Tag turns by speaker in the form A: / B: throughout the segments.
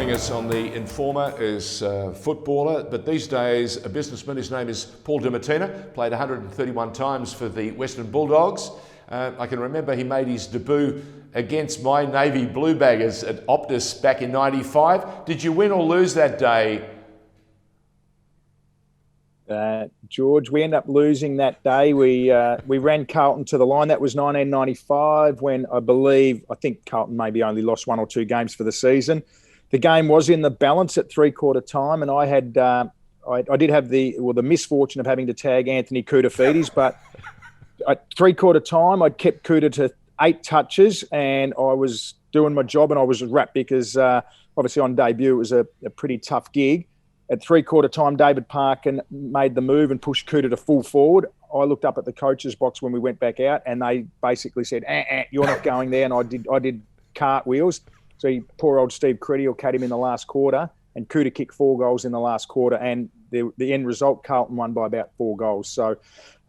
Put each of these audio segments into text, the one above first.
A: joining us on The Informer is a footballer, but these days a businessman. His name is Paul Dimattina, played 131 times for the Western Bulldogs. I can remember he made his debut against my Navy Blue Baggers at Optus back in '95. Did you win or lose that day?
B: George, we ended up losing that day. We ran Carlton to the line. That was 1995 when I think Carlton maybe only lost 1 or 2 games for the season. The game was in the balance at 3/4 time, and I had I did have the misfortune of having to tag Anthony Koutafidis, but at 3/4 time I'd kept Kouta to 8 touches, and I was doing my job, and I was wrapped because obviously on debut it was a pretty tough gig. At 3/4 time, David Parkin made the move and pushed Kouta to full forward. I looked up at the coach's box when we went back out, and they basically said, "You're not going there." And I did cartwheels. So poor old Steve Crediel cut him in the last quarter, and Kouta kicked 4 goals in the last quarter. And the end result, Carlton won by about 4 goals. So,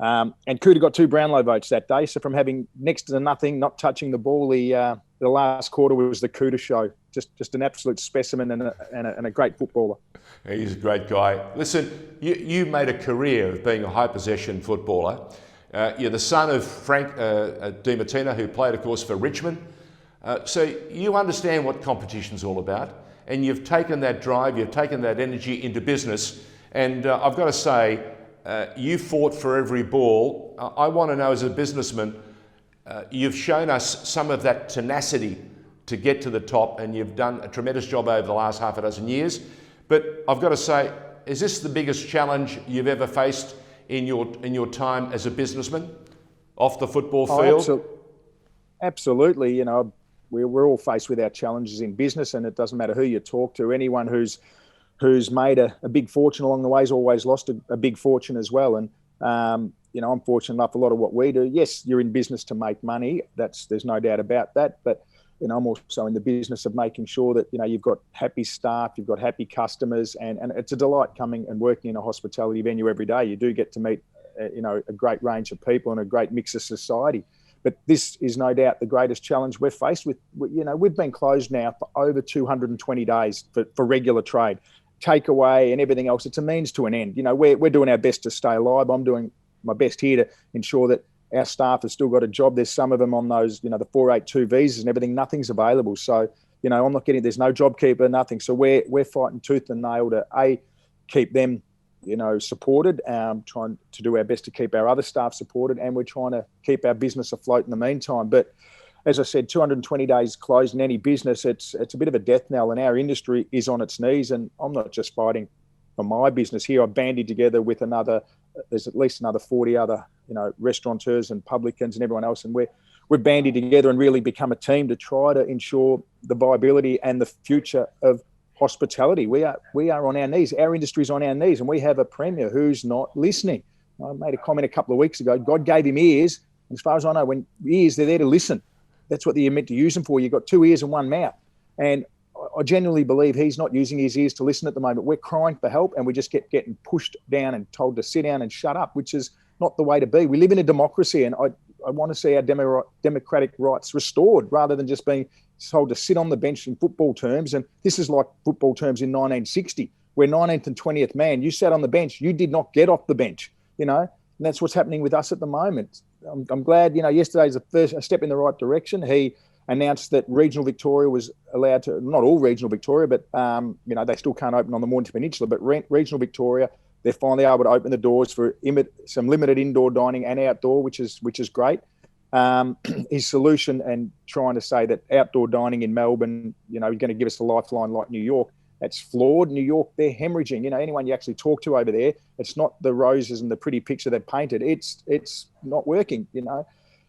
B: and Kouta got 2 Brownlow votes that day. So from having next to nothing, not touching the ball, the last quarter was the Kouta show. Just an absolute specimen and a great footballer.
A: He's a great guy. Listen, you made a career of being a high possession footballer. You're the son of Frank Dimattina, who played, of course, for Richmond. So you understand what competition's all about, and you've taken that drive, you've taken that energy into business. And I've got to say, you fought for every ball. I want to know, as a businessman, you've shown us some of that tenacity to get to the top, and you've done a tremendous job over the last half a dozen years. But I've got to say, is this the biggest challenge you've ever faced in your time as a businessman off the football field?
B: Absolutely. You know, we're all faced with our challenges in business, and it doesn't matter who you talk to. Anyone who's made a big fortune along the way has always lost a big fortune as well. And you know, I'm fortunate enough. A lot of what we do, yes, you're in business to make money. There's no doubt about that. But you know, I'm also in the business of making sure that, you know, you've got happy staff, you've got happy customers, and it's a delight coming and working in a hospitality venue every day. You do get to meet, you know, a great range of people and a great mix of society. But this is no doubt the greatest challenge we're faced with. You know, we've been closed now for over 220 days for regular trade, takeaway and everything else. It's a means to an end. You know, we're doing our best to stay alive. I'm doing my best here to ensure that our staff have still got a job. There's some of them on those, you know, the 482 visas and everything. Nothing's available. So, you know, I'm not getting, there's no job keeper, nothing. So we're fighting tooth and nail to keep them, you know, supported, trying to do our best to keep our other staff supported, and we're trying to keep our business afloat in the meantime. But as I said, 220 days closed in any business, it's a bit of a death knell, and our industry is on its knees. And I'm not just fighting for my business here. I've bandied together with there's at least another 40 other, you know, restaurateurs and publicans and everyone else. And we've bandied together and really become a team to try to ensure the viability and the future of hospitality. We are on our knees. Our industry's on our knees, and we have a premier who's not listening. I made a comment a couple of weeks ago. God gave him ears. As far as I know, when ears, they're there to listen. That's what you're meant to use them for. You've got 2 ears and 1 mouth. And I genuinely believe he's not using his ears to listen at the moment. We're crying for help, and we just getting pushed down and told to sit down and shut up, which is not the way to be. We live in a democracy, and I want to see our democratic rights restored rather than just being told to sit on the bench in football terms. And this is like football terms in 1960, where 19th and 20th man, you sat on the bench, you did not get off the bench, you know, and that's what's happening with us at the moment. I'm glad, you know, yesterday's a step in the right direction. He announced that regional Victoria was allowed to, not all regional Victoria, but, you know, they still can't open on the Mornington Peninsula, but regional Victoria, they're finally able to open the doors for some limited indoor dining and outdoor, which is great. His solution and trying to say that outdoor dining in Melbourne, you know, is going to give us a lifeline like New York, that's flawed. New York, they're hemorrhaging. You know, anyone you actually talk to over there, it's not the roses and the pretty picture they've painted. It's not working, you know.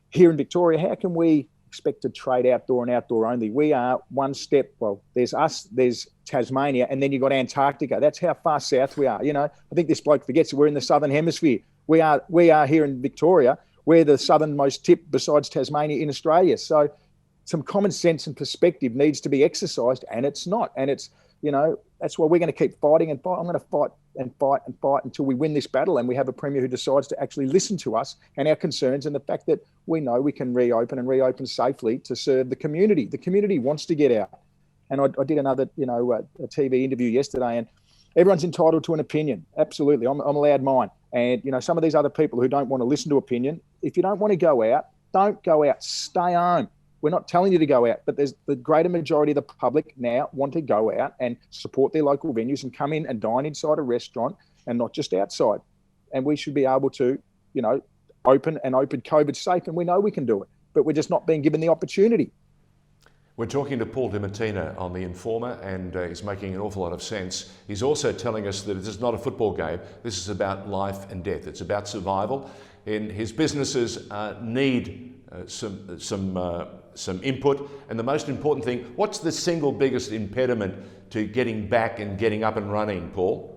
B: Here in Victoria, how can we expect to trade outdoor and outdoor only? We are one step, well, there's us, there's Tasmania, and then you've got Antarctica. That's how far south we are. You know, I think this bloke forgets that we're in the southern hemisphere. We are here in Victoria. We're the southernmost tip besides Tasmania in Australia. So some common sense and perspective needs to be exercised, and it's not. And it's, you know, that's why we're going to keep fighting and fight. I'm going to fight and fight and fight until we win this battle, and we have a premier who decides to actually listen to us and our concerns, and the fact that we know we can reopen safely to serve the community. The community wants to get out. And I did another, a TV interview yesterday, and everyone's entitled to an opinion. Absolutely. I'm allowed mine. And, some of these other people who don't want to listen to opinion, if you don't want to go out, don't go out. Stay home. We're not telling you to go out, but there's the greater majority of the public now want to go out and support their local venues and come in and dine inside a restaurant and not just outside. And we should be able to, open COVID safe. And we know we can do it, but we're just not being given the opportunity.
A: We're talking to Paul Dimattina on The Informer, and he's making an awful lot of sense. He's also telling us that this is not a football game. This is about life and death. It's about survival. And his businesses need some input. And the most important thing, what's the single biggest impediment to getting back and getting up and running, Paul?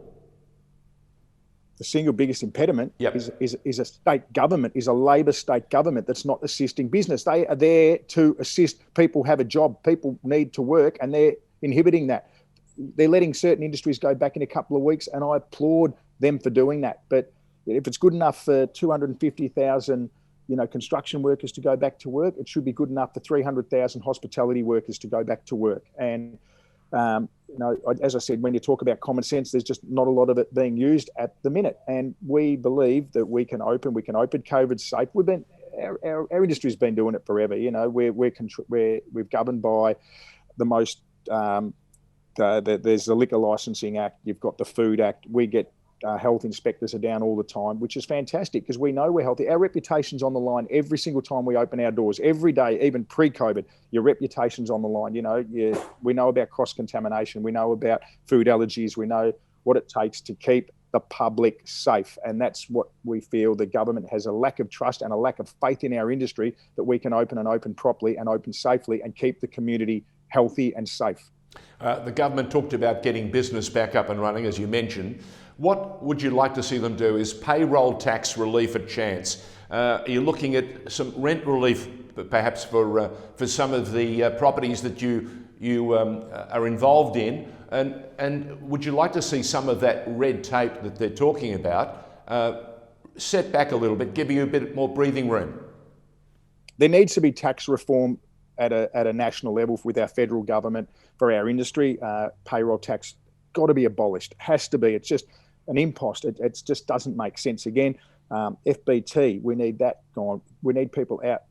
B: The single biggest impediment
A: Yep.
B: is a state government, is a Labor state government that's not assisting business. They are there to assist people have a job. People need to work, and they're inhibiting that. They're letting certain industries go back in a couple of weeks, and I applaud them for doing that. But if it's good enough for 250,000 construction workers to go back to work, it should be good enough for 300,000 hospitality workers to go back to work. And as I said, when you talk about common sense, there's just not a lot of it being used at the minute. And we believe that we can open COVID safe. Our industry's been doing it forever. We're governed by the most. There's the Liquor Licensing Act. You've got the Food Act. We get health inspectors are down all the time, which is fantastic because we know we're healthy. Our reputation's on the line every single time we open our doors, every day, even pre-COVID. Your reputation's on the line. We know about cross-contamination. We know about food allergies. We know what it takes to keep the public safe. And that's what we feel the government has a lack of trust and a lack of faith in our industry that we can open properly and open safely and keep the community healthy and safe.
A: The government talked about getting business back up and running, as you mentioned. What would you like to see them do? Is payroll tax relief a chance? Are you looking at some rent relief, perhaps for some of the properties that you are involved in? And would you like to see some of that red tape that they're talking about set back a little bit, give you a bit more breathing room?
B: There needs to be tax reform at a national level with our federal government for our industry. Payroll tax got to be abolished. Has to be. It's just an impost. It just doesn't make sense. Again, FBT, we need that gone. We need people out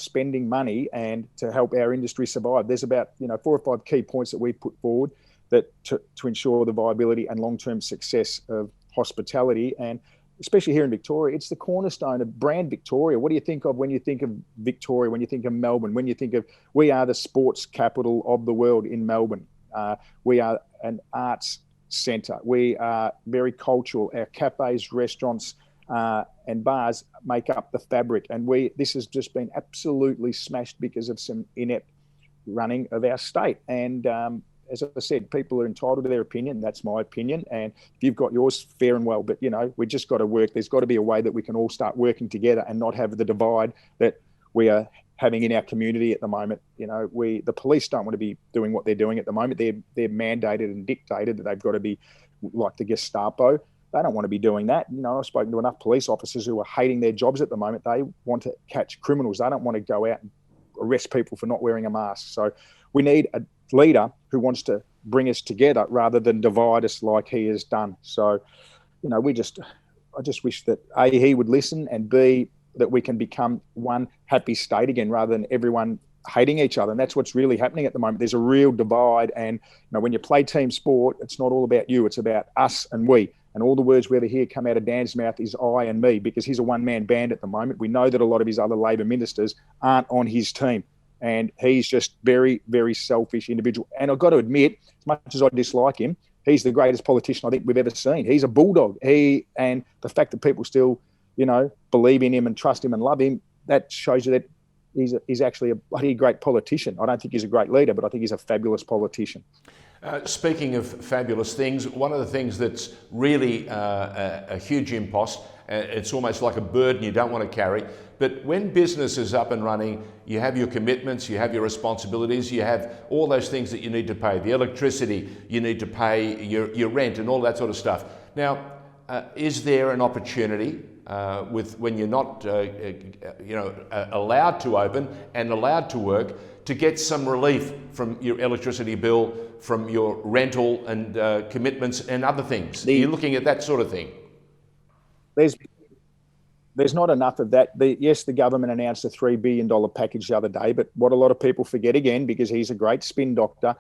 B: spending money and to help our industry survive. There's about 4 or 5 key points that we put forward that to ensure the viability and long-term success of hospitality, and especially here in Victoria, it's the cornerstone of brand Victoria. What do you think of when you think of Victoria, when you think of Melbourne, when you think of, we are the sports capital of the world in Melbourne. We are an arts centre. We are very cultural. Our cafes, restaurants and bars make up the fabric. And this has just been absolutely smashed because of some inept running of our state. And as I said, people are entitled to their opinion. That's my opinion. And if you've got yours, fair and well. But, we just got to work. There's got to be a way that we can all start working together and not have the divide that we are having in our community at the moment. The police don't want to be doing what they're doing at the moment. They're mandated and dictated that they've got to be like the Gestapo. They don't want to be doing that. I've spoken to enough police officers who are hating their jobs at the moment. They want to catch criminals. They don't want to go out and arrest people for not wearing a mask. So we need a leader who wants to bring us together rather than divide us like he has done. So, I just wish that A, he would listen, and B, that we can become one happy state again rather than everyone hating each other. And that's what's really happening at the moment. There's a real divide. And when you play team sport, it's not all about you. It's about us and we. And all the words we ever hear come out of Dan's mouth is I and me, because he's a one-man band at the moment. We know that a lot of his other Labor ministers aren't on his team. And he's just very, very selfish individual. And I've got to admit, as much as I dislike him, he's the greatest politician I think we've ever seen. He's a bulldog. And the fact that people still, believe in him and trust him and love him, that shows you that he's actually a bloody great politician. I don't think he's a great leader, but I think he's a fabulous politician.
A: Speaking of fabulous things, one of the things that's really a huge impost, it's almost like a burden you don't want to carry, but when business is up and running, you have your commitments, you have your responsibilities, you have all those things that you need to pay, the electricity, you need to pay your rent and all that sort of stuff. Now, is there an opportunity when you're not allowed to open and allowed to work, to get some relief from your electricity bill, from your rental and commitments and other things? Are you looking at that sort of thing?
B: There's not enough of that. Yes, the government announced a $3 billion package the other day, but what a lot of people forget, again, because he's a great spin doctor,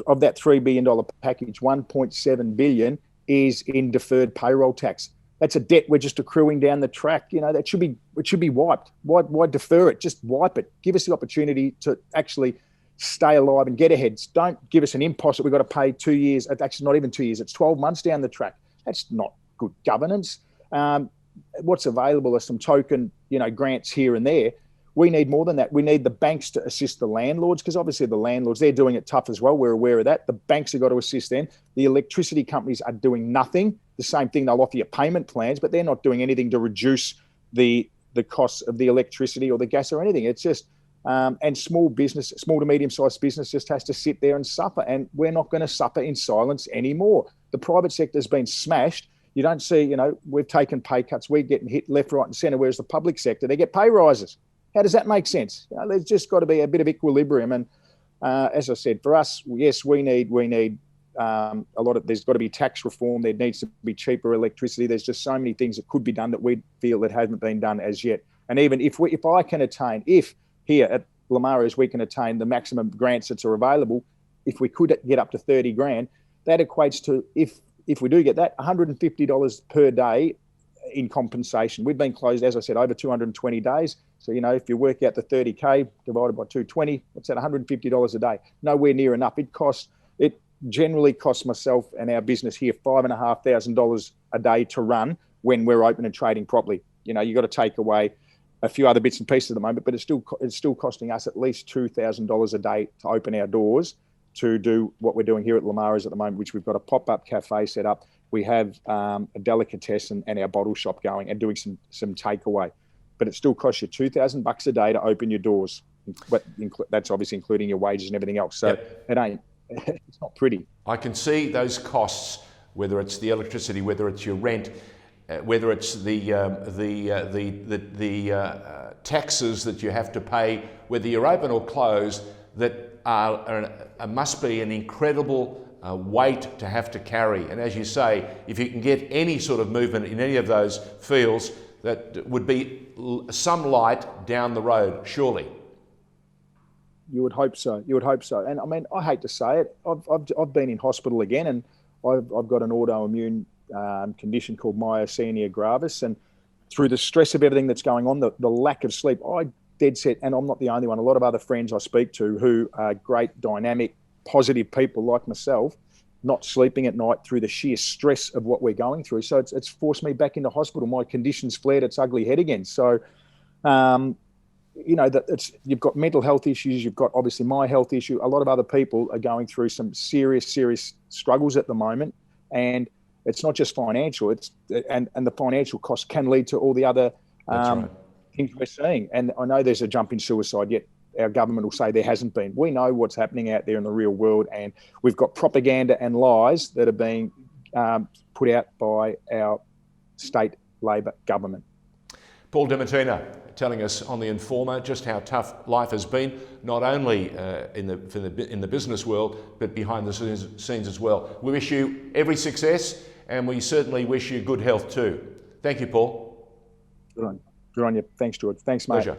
B: of that $3 billion package, $1.7 billion is in deferred payroll tax. That's a debt we're just accruing down the track. That should be wiped. Why defer it? Just wipe it. Give us the opportunity to actually stay alive and get ahead. Don't give us an impost that we've got to pay 2 years. Actually, not even 2 years. It's 12 months down the track. That's not good governance. What's available are some token, grants here and there. We need more than that. We need the banks to assist the landlords, because obviously the landlords, they're doing it tough as well. We're aware of that. The banks have got to assist them. The electricity companies are doing nothing. The same thing, they'll offer you payment plans, but they're not doing anything to reduce the costs of the electricity or the gas or anything. It's just, and small to medium-sized business just has to sit there and suffer. And we're not going to suffer in silence anymore. The private sector's been smashed. You don't see, we've taken pay cuts. We're getting hit left, right and centre, whereas the public sector, they get pay rises. How does that make sense? There's just got to be a bit of equilibrium. And as I said, for us, yes, we need a lot of, there's got to be tax reform. There needs to be cheaper electricity. There's just so many things that could be done that we feel that haven't been done as yet. And even if here at Lamaras, we can attain the maximum grants that are available, if we could get up to 30 grand, that equates to, if we do get that, $150 per day in compensation. We've been closed, as I said, over 220 days. So, if you work out the 30K divided by 220, what's that, $150 a day? Nowhere near enough. It generally costs myself and our business here $5,500 a day to run when we're open and trading properly. You've got to take away a few other bits and pieces at the moment, but it's still costing us at least $2,000 a day to open our doors to do what we're doing here at Lamaras at the moment, which we've got a pop-up cafe set up. We have a delicatessen and our bottle shop going and doing some takeaway. But it still costs you $2,000 a day to open your doors. But that's obviously including your wages and everything else. So it's not pretty.
A: I can see those costs, whether it's the electricity, whether it's your rent, whether it's the taxes that you have to pay, whether you're open or closed, that must be an incredible weight to have to carry. And as you say, if you can get any sort of movement in any of those fields, that would be some light down the road, surely.
B: You would hope so. And I mean, I hate to say it, I've been in hospital again, and I've got an autoimmune condition called myasthenia gravis. And through the stress of everything that's going on, the lack of sleep, I dead set, and I'm not the only one, a lot of other friends I speak to who are great, dynamic, positive people like myself, not sleeping at night through the sheer stress of what we're going through. So it's forced me back into hospital. My condition's flared its ugly head again. So, you've got mental health issues. You've got obviously my health issue. A lot of other people are going through some serious struggles at the moment. And it's not just financial. And the financial costs can lead to all the other things we're seeing. And I know there's a jump in suicide, yet our government will say there hasn't been. We know what's happening out there in the real world, and we've got propaganda and lies that are being put out by our state Labor government.
A: Paul Dimattina telling us on TheInformer just how tough life has been, not only in the business world, but behind the scenes as well. We wish you every success, and we certainly wish you good health too. Thank you, Paul.
B: Good on you. Thanks, George. Thanks, mate.
A: Pleasure.